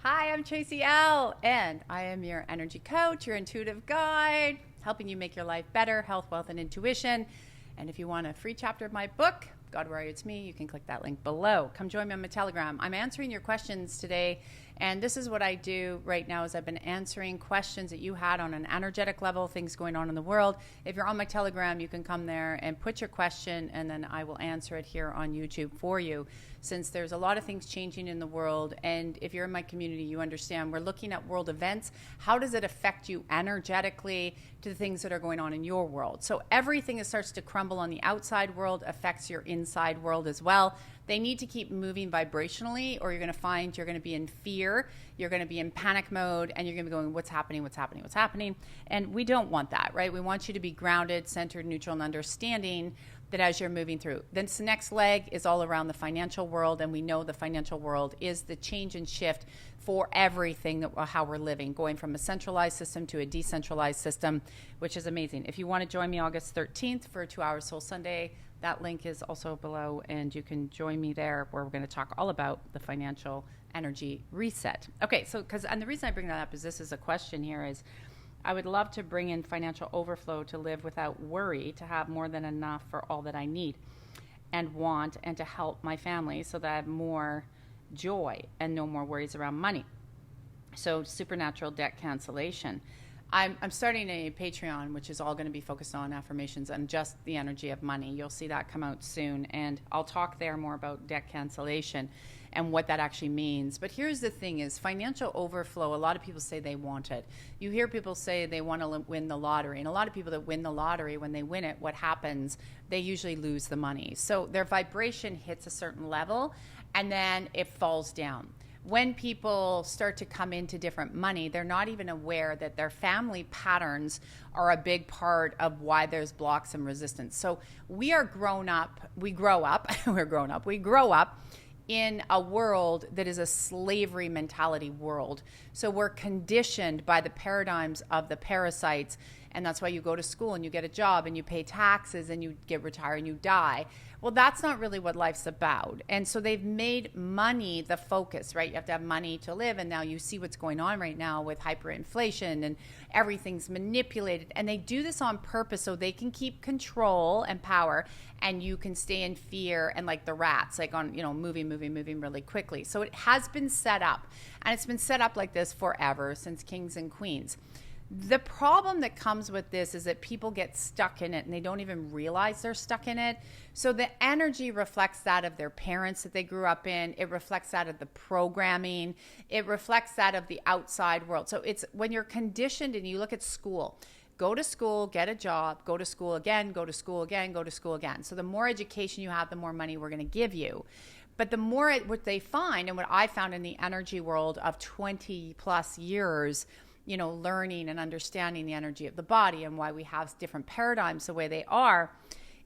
Hi, I'm Tracy L, and I am your energy coach, your intuitive guide, helping you make your life better, health, wealth, and intuition. And if you want a free chapter of my book, God Warrior It's Me, you can click that link below. Come join me on my Telegram. I'm answering your questions today, and this is what I do right now is I've been answering questions that you had on an energetic level, things going on in the world. If you're on my Telegram, you can come there and put your question, and then I will answer it here on YouTube for you. Since there's a lot of things changing in the world, and if you're in my community, you understand we're looking at world events. How does it affect you energetically to the things that are going on in your world? So everything that starts to crumble on the outside world affects your inside world as well. They need to keep moving vibrationally, or you're going to find you're going to be in fear, you're going to be in panic mode, and you're going to be going, what's happening, what's happening, what's happening? And we don't want that, right? We want you to be grounded, centered, neutral, and understanding that as you're moving through. Then the next leg is all around the financial world, and we know the financial world is the change and shift for everything, that how we're living, going from a centralized system to a decentralized system, which is amazing. If you want to join me August 13th for a 2-hour Soul Sunday, that link is also below, and you can join me there where we're going to talk all about the financial energy reset. Okay, and the reason I bring that up is this is a question here is, I would love to bring in financial overflow to live without worry, to have more than enough for all that I need and want, and to help my family so that I have more joy and no more worries around money. So supernatural debt cancellation. I'm starting a Patreon, which is all going to be focused on affirmations and just the energy of money. You'll see that come out soon, and I'll talk there more about debt cancellation and what that actually means. But here's the thing is financial overflow, a lot of people say they want it. You hear people say they want to win the lottery, and a lot of people that win the lottery, when they win it, what happens? They usually lose the money. So their vibration hits a certain level, and then it falls down. When people start to come into different money, they're not even aware that their family patterns are a big part of why there's blocks and resistance. So we grow up in a world that is a slavery mentality world. So we're conditioned by the paradigms of the parasites, and that's why you go to school and you get a job and you pay taxes and you get retired and you die. Well, that's not really what life's about. And so they've made money the focus, right? You have to have money to live, and now you see what's going on right now with hyperinflation and everything's manipulated. And they do this on purpose so they can keep control and power, and you can stay in fear and like the rats, like on, moving really quickly. So it has been set up, and it's been set up like this forever, since kings and queens. The problem that comes with this is that people get stuck in it and they don't even realize they're stuck in it. So the energy reflects that of their parents that they grew up in. It reflects that of the programming. It reflects that of the outside world. So it's when you're conditioned and you look at school, go to school, get a job, go to school again, go to school again, go to school again. So the more education you have, the more money we're going to give you. But the more what they find, and what I found in the energy world of 20 plus years, learning and understanding the energy of the body and why we have different paradigms the way they are,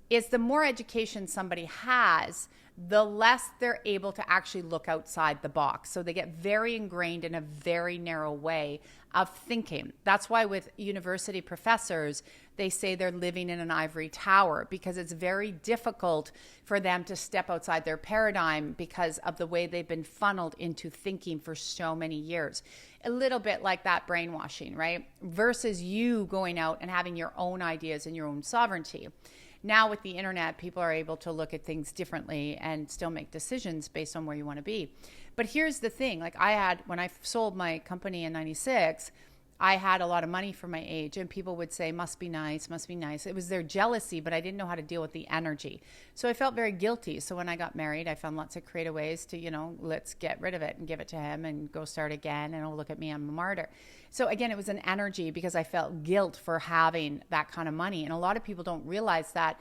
is the more education somebody has, the less they're able to actually look outside the box. So they get very ingrained in a very narrow way of thinking. That's why with university professors, they say they're living in an ivory tower, because it's very difficult for them to step outside their paradigm because of the way they've been funneled into thinking for so many years. A little bit like that brainwashing, right? Versus you going out and having your own ideas and your own sovereignty. Now with the internet, people are able to look at things differently and still make decisions based on where you want to be. But here's the thing, like when I sold my company in 96, I had a lot of money for my age, and people would say, must be nice, must be nice. It was their jealousy, but I didn't know how to deal with the energy. So I felt very guilty. So when I got married, I found lots of creative ways to, let's get rid of it and give it to him and go start again. And oh, look at me, I'm a martyr. So again, it was an energy because I felt guilt for having that kind of money. And a lot of people don't realize that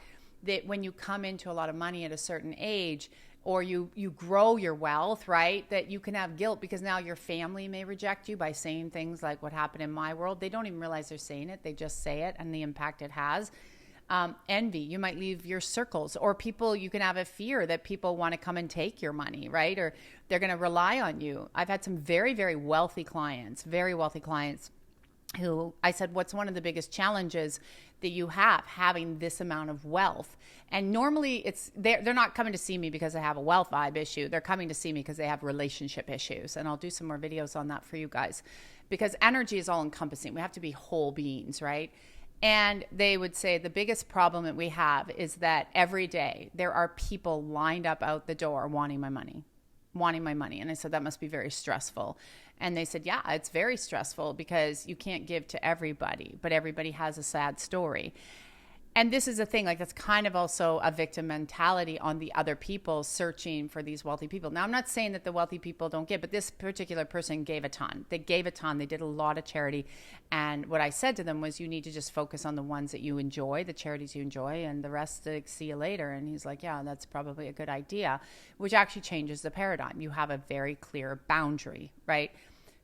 when you come into a lot of money at a certain age, or you grow your wealth, right, that you can have guilt because now your family may reject you by saying things like what happened in my world. They don't even realize they're saying it. They just say it and the impact it has. Envy, you might leave your circles, or people, you can have a fear that people want to come and take your money, right? Or they're going to rely on you. I've had some very, very wealthy clients who I said, what's one of the biggest challenges that you have having this amount of wealth? And normally they're not coming to see me because I have a wealth vibe issue. They're coming to see me because they have relationship issues. And I'll do some more videos on that for you guys, because energy is all encompassing. We have to be whole beings, right? And they would say the biggest problem that we have is that every day there are people lined up out the door wanting my money. And I said, that must be very stressful. And they said, yeah, it's very stressful because you can't give to everybody, but everybody has a sad story. And this is a thing, like, that's kind of also a victim mentality on the other people searching for these wealthy people. Now, I'm not saying that the wealthy people don't give, but this particular person gave a ton. They gave a ton. They did a lot of charity. And what I said to them was, you need to just focus on the ones that you enjoy, the charities you enjoy, and the rest, see you later. And he's like, yeah, that's probably a good idea, which actually changes the paradigm. You have a very clear boundary, right?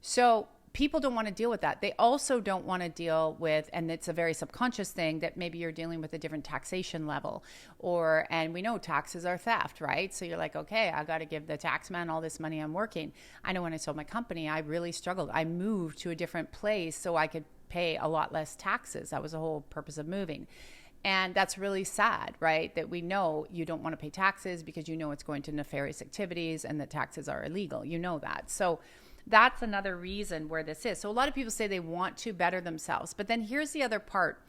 So people don't want to deal with that. They also don't want to deal with, and it's a very subconscious thing, that maybe you're dealing with a different taxation level, and we know taxes are theft, right? So you're like, okay, I got to give the tax man all this money I'm working. I know when I sold my company, I really struggled. I moved to a different place so I could pay a lot less taxes. That was the whole purpose of moving. And that's really sad, right? That we know you don't want to pay taxes because you know it's going to nefarious activities and that taxes are illegal. You know that. So that's another reason where this is. So a lot of people say they want to better themselves. But then here's the other part.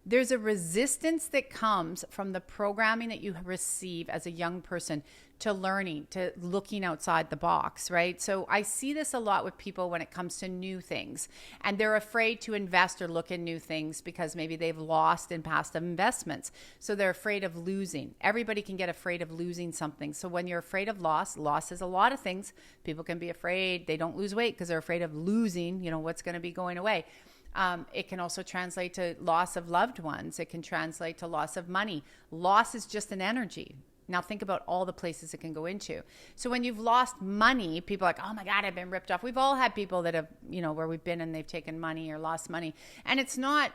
There's a resistance that comes from the programming that you receive as a young person to learning, to looking outside the box, right? So I see this a lot with people when it comes to new things, and they're afraid to invest or look in new things because maybe they've lost in past investments. So they're afraid of losing. Everybody can get afraid of losing something. So when you're afraid of loss is a lot of things. People can be afraid they don't lose weight because they're afraid of losing, what's going to be going away. It can also translate to loss of loved ones. It can translate to loss of money. Loss is just an energy. Now think about all the places it can go into. So when you've lost money, people are like, oh my God, I've been ripped off. We've all had people that have, where we've been and they've taken money or lost money. And it's not,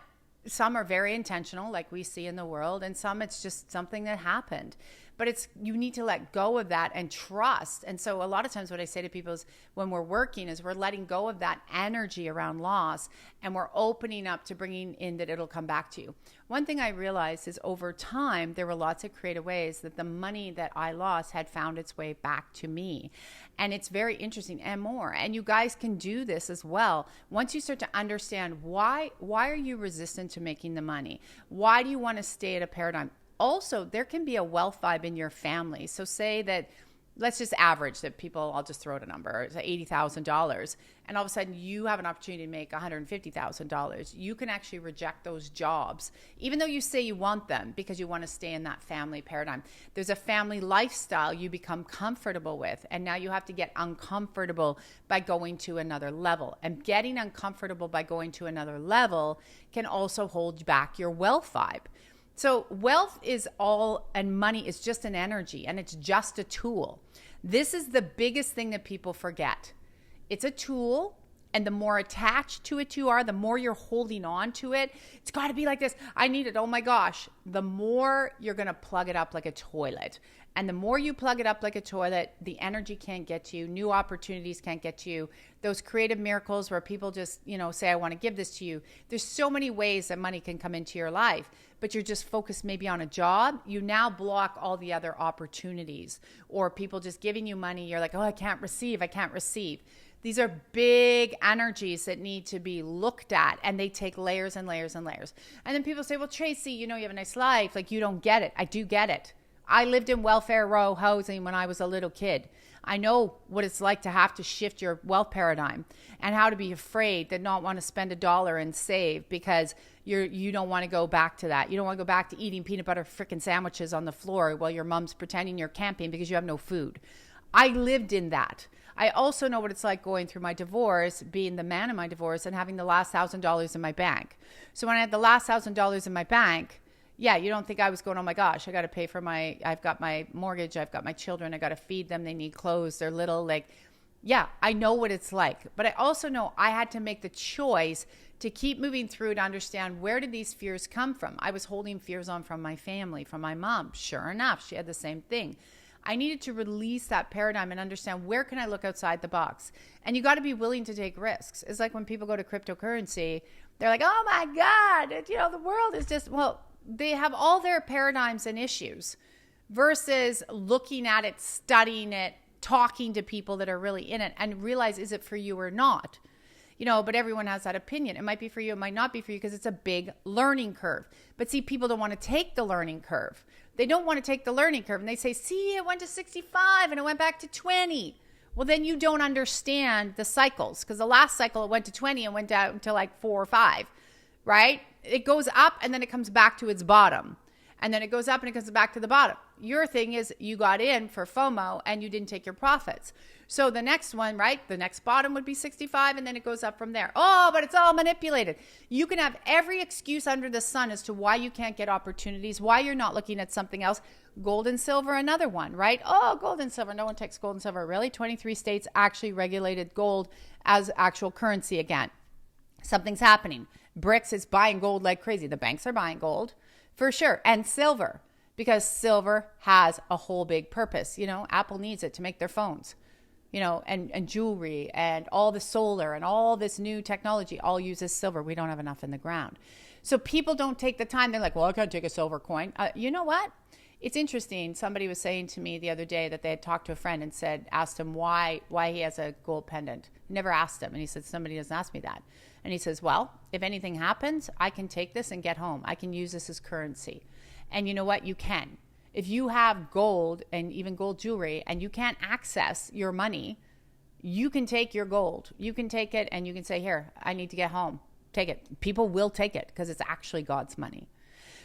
some are very intentional, like we see in the world, and some it's just something that happened. But you need to let go of that and trust. And so a lot of times what I say to people is, when we're working, is we're letting go of that energy around loss, and we're opening up to bringing in that it'll come back to you. One thing I realized is, over time, there were lots of creative ways that the money that I lost had found its way back to me. And it's very interesting, and more. And you guys can do this as well. Once you start to understand why are you resistant to making the money? Why do you want to stay at a paradigm? Also, there can be a wealth vibe in your family. So say that, let's just average that people, I'll just throw out a number, it's $80,000. And all of a sudden you have an opportunity to make $150,000. You can actually reject those jobs, even though you say you want them, because you want to stay in that family paradigm. There's a family lifestyle you become comfortable with. And now you have to get uncomfortable by going to another level. And getting uncomfortable by going to another level can also hold back your wealth vibe. So wealth is all, and money is just an energy, and it's just a tool. This is the biggest thing that people forget. It's a tool, and the more attached to it you are, the more you're holding on to it. It's got to be like this. I need it. Oh my gosh. The more you're going to plug it up like a toilet. And the more you plug it up like a toilet, the energy can't get to you. New opportunities can't get to you. Those creative miracles where people just, say, I want to give this to you. There's so many ways that money can come into your life, but you're just focused maybe on a job. You now block all the other opportunities. Or people just giving you money. You're like, oh, I can't receive. These are big energies that need to be looked at, and they take layers and layers and layers. And then people say, well, Tracy, you have a nice life. Like, you don't get it. I do get it. I lived in welfare row housing when I was a little kid. I know what it's like to have to shift your wealth paradigm, and how to be afraid to not want to spend $1 and save because you don't want to go back to that. You don't want to go back to eating peanut butter frickin' sandwiches on the floor while your mom's pretending you're camping because you have no food. I lived in that. I also know what it's like going through my divorce, being the man in my divorce, and having the last $1,000 in my bank. So when I had the last $1,000 in my bank, yeah, you don't think I was going, oh my gosh, I got to pay for I've got my mortgage, I've got my children, I got to feed them, they need clothes, they're little, yeah, I know what it's like. But I also know I had to make the choice to keep moving through to understand, where did these fears come from? I was holding fears on from my family, from my mom. Sure enough, she had the same thing. I needed to release that paradigm and understand, where can I look outside the box? And you got to be willing to take risks. It's like when people go to cryptocurrency, they're like, oh my God, the world is just, well, they have all their paradigms and issues versus looking at it, studying it, talking to people that are really in it and realize, is it for you or not? But everyone has that opinion. It might be for you, it might not be for you, because it's a big learning curve. But see, people don't want to take the learning curve. They don't want to take the learning curve. And they say, see, it went to 65 and it went back to 20. Well, then you don't understand the cycles, because the last cycle it went to 20 and went down to like 4 or 5, right? It goes up and then it comes back to its bottom. And then it goes up and it comes back to the bottom. Your thing is you got in for FOMO and you didn't take your profits. So the next one, right? The next bottom would be 65 and then it goes up from there. Oh, but it's all manipulated. You can have every excuse under the sun as to why you can't get opportunities, why you're not looking at something else. Gold and silver, another one, right? Oh, gold and silver. No one takes gold and silver. Really? 23 states actually regulated gold as actual currency again. Something's happening. BRICS is buying gold like crazy. The banks are buying gold for sure. And silver, because silver has a whole big purpose. Apple needs it to make their phones, and jewelry and all the solar and all this new technology all uses silver. We don't have enough in the ground. So people don't take the time. They're like, well, I can't take a silver coin. You know what? It's interesting. Somebody was saying to me the other day that they had talked to a friend and asked him why he has a gold pendant. Never asked him. And he said, somebody doesn't ask me that. And he says, well, if anything happens, I can take this and get home. I can use this as currency. And you know what? You can. If you have gold and even gold jewelry and you can't access your money, you can take your gold. You can take it and you can say, here, I need to get home. Take it. People will take it because it's actually God's money.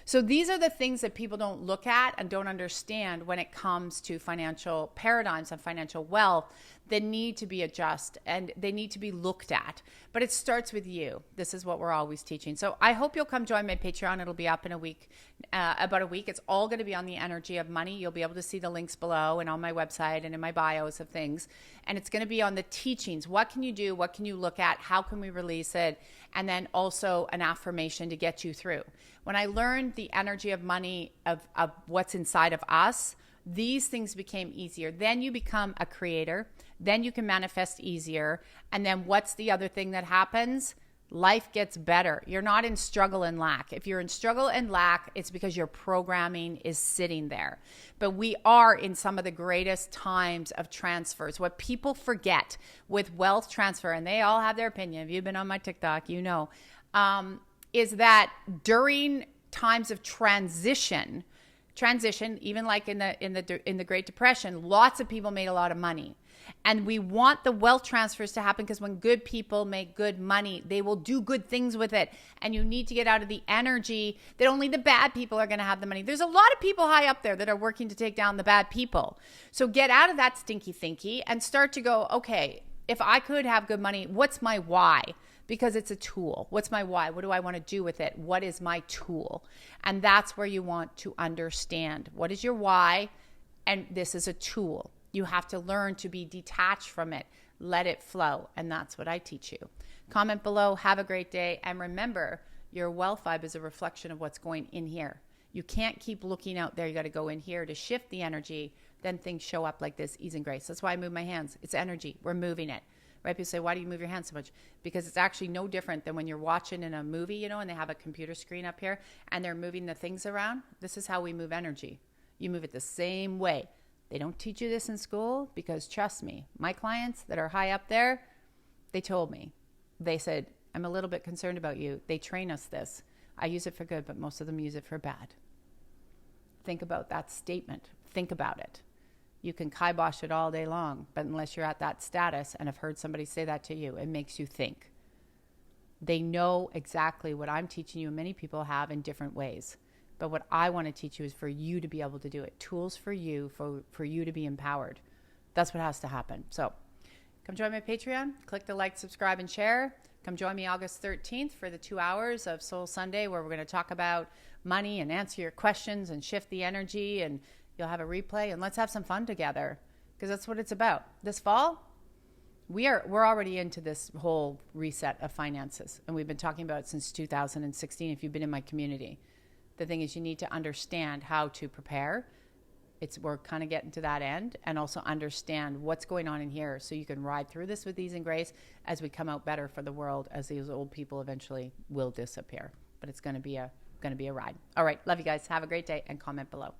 So these are the things that people don't look at and don't understand when it comes to financial paradigms and financial wealth that need to be adjusted and they need to be looked at. But it starts with you. This is what we're always teaching. So I hope you'll come join my Patreon. It'll be up in a week, about a week. It's all going to be on the energy of money. You'll be able to see the links below and on my website and in my bios of things. And it's going to be on the teachings. What can you do? What can you look at? How can we release it? And then also an affirmation to get you through. When I learned the energy of money, of what's inside of us, these things became easier. Then you become a creator. Then you can manifest easier. And then what's the other thing that happens? Life gets better. You're not in struggle and lack. If you're in struggle and lack, it's because your programming is sitting there. But we are in some of the greatest times of transfers. What people forget with wealth transfer, and they all have their opinion. If you've been on my TikTok, is that during times of transition, even like in the Great Depression, lots of people made a lot of money. And we want the wealth transfers to happen because when good people make good money, they will do good things with it. And you need to get out of the energy that only the bad people are going to have the money. There's a lot of people high up there that are working to take down the bad people. So get out of that stinky thinky and start to go, okay, if I could have good money, what's my why? Because it's a tool. What's my why? What do I want to do with it? What is my tool? And that's where you want to understand. What is your why? And this is a tool. You have to learn to be detached from it. Let it flow. And that's what I teach you. Comment below. Have a great day. And remember, your wealth vibe is a reflection of what's going in here. You can't keep looking out there. You got to go in here to shift the energy. Then things show up like this, ease and grace. That's why I move my hands. It's energy. We're moving it. Right? People say, why do you move your hands so much? Because it's actually no different than when you're watching in a movie, and they have a computer screen up here and they're moving the things around. This is how we move energy. You move it the same way. They don't teach you this in school because trust me, my clients that are high up there, they told me, they said, I'm a little bit concerned about you. They train us this. I use it for good, but most of them use it for bad. Think about that statement. Think about it. You can kibosh it all day long, but unless you're at that status and have heard somebody say that to you, it makes you think. They know exactly what I'm teaching you, and many people have in different ways. But what I want to teach you is for you to be able to do it. Tools for you, for you to be empowered. That's what has to happen. So come join my Patreon. Click the like, subscribe, and share. Come join me August 13th for the 2 hours of Soul Sunday, where we're going to talk about money and answer your questions and shift the energy, and you'll have a replay, and let's have some fun together, because that's what it's about. This fall, we're already into this whole reset of finances, and we've been talking about it since 2016 if you've been in my community. The thing is, you need to understand how to prepare we're kind of getting to that end, and also understand what's going on in here so you can ride through this with ease and grace as we come out better for the world, as these old people eventually will disappear. But it's going to be a ride. All right. Love you guys. Have a great day, and comment below.